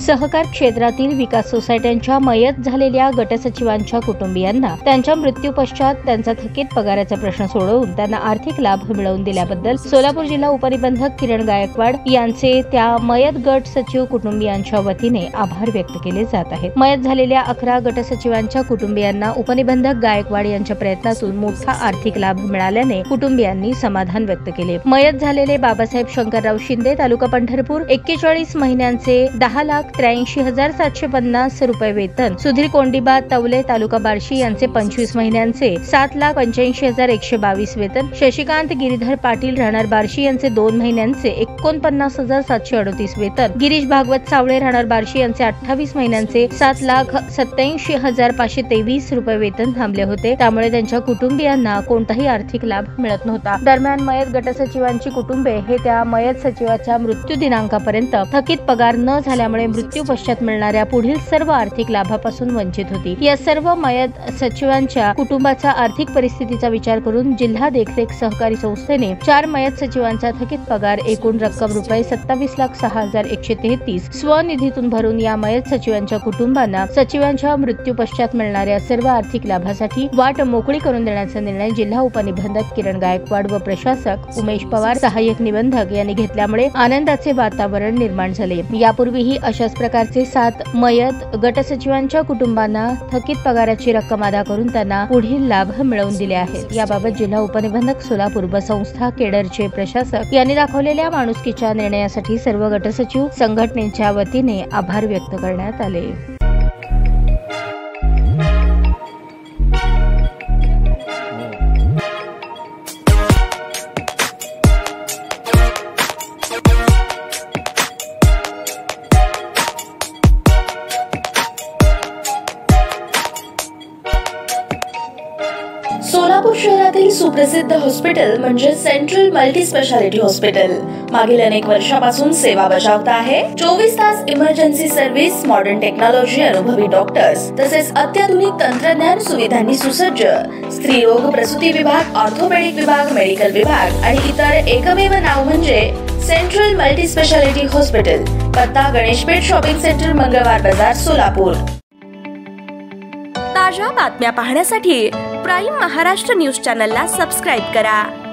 सहकार क्षेत्रातील विकास सोसायट्यांच्या मयत झालेल्या गटसचिवांच्या कुटुंबियांना त्यांच्या मृत्यू पश्चात त्यांचा थकीत पगाराचा प्रश्न सोडवून त्यांना आर्थिक लाभ मिळवून दिल्याबद्दल सोलापूर जिल्हा उपनिबंधक किरण गायकवाड यांचे त्या मयत गट सचिव कुटुंबियांच्या वतीने आभार व्यक्त केले जात आहेत। मयत झालेल्या 11 गटसचिवांच्या कुटुंबियांना उपनिबंधक गायकवाड यांच्या प्रयत्नातून मोठा आर्थिक लाभ मिळाल्याने कुटुंबियांनी समाधान व्यक्त केले। मयत झालेले बाबासाहेब शंकरराव शिंदे, तालुका पंढरपूर, 41 महिन्यांचे 10,83,750 रुपये वेतन। सुधीर कोंडीबा तवले, तालुका बार्शी यांचे 25 महिन्यांचे 7,85,122 वेतन। शशिकांत गिरीधर पाटील, राहणार बार्शी यांचे 2 महिन्यांचे 49,738 वेतन। गिरीश भागवत सावळे, राहणार बार्शी यांचे 28 महिन्यांचे 7,87,523 रुपये वेतन थांबले होते, त्यामुळे त्यांच्या कुटुंबियांना कोणताही आर्थिक लाभ मिळत नव्हता। दरम्यान मयत गटसचिवांची कुटुंबे हे त्या मयत सचिवाच्या मृत्यू दिनांकापर्यंत थकीत पगार न झाल्यामुळे मृत्यू पश्चात मिळणाऱ्या पुढील सर्व आर्थिक लाभापासून वंचित होती। या सर्व मयत सचिवांच्या कुटुंबाचा आर्थिक परिस्थितीचा विचार करून जिल्हा देखरेख सहकारी संस्थेने 4 मयत सचिवांचा थकीत पगार एकूण रक्कम रुपये 27,06,133 स्वनिधीतून भरून या मयत सचिवांच्या कुटुंबांना सचिवांच्या मृत्यू पश्चात मिळणाऱ्या सर्व आर्थिक लाभासाठी वाट मोकळी करून देण्याचा निर्णय जिल्हा उपनिबंधक किरण गायकवाड व प्रशासक उमेश पवार, सहाय्यक निबंधक यांनी घेतल्यामुळे आनंदाचे वातावरण निर्माण झाले। यापूर्वीही अशाच प्रकारचे 7 मयत गटसचिवांच्या कुटुंबांना थकीत पगाराची रक्कम अदा करून त्यांना पुढील लाभ मिळवून दिले आहेत। याबाबत जिल्हा उपनिबंधक सोलापूर व संस्था केडरचे प्रशासक यांनी दाखवलेल्या माणुसकीच्या निर्णयासाठी सर्व गटसचिव संघटनेच्या वतीने आभार व्यक्त करण्यात आले। सोलापूर शहरातील सुप्रसिद्ध हॉस्पिटल म्हणजे सेंट्रल मल्टी स्पेशालिटी हॉस्पिटल मागील अनेक वर्षापासून सेवा बजावत आहे। 24 तास इमर्जन्सी सर्व्हिस, मॉडर्न टेक्नॉलॉजी, अनुभवी डॉक्टर्स तसेच अत्याधुनिक तंत्रज्ञान सुविधांनी सुसज्ज स्त्रीरोग प्रसूती विभाग, ऑर्थोपेडिक विभाग, मेडिकल विभाग आणि इतर एकमेव नाव म्हणजे सेंट्रल मल्टी स्पेशालिटी हॉस्पिटल। पत्ता गणेशपेठ शॉपिंग सेंटर, मंगळवार बाजार, सोलापूर। ताज्या बातम्या पाहण्यासाठी प्राईम महाराष्ट्र न्यूज चॅनलला सबस्क्राइब करा।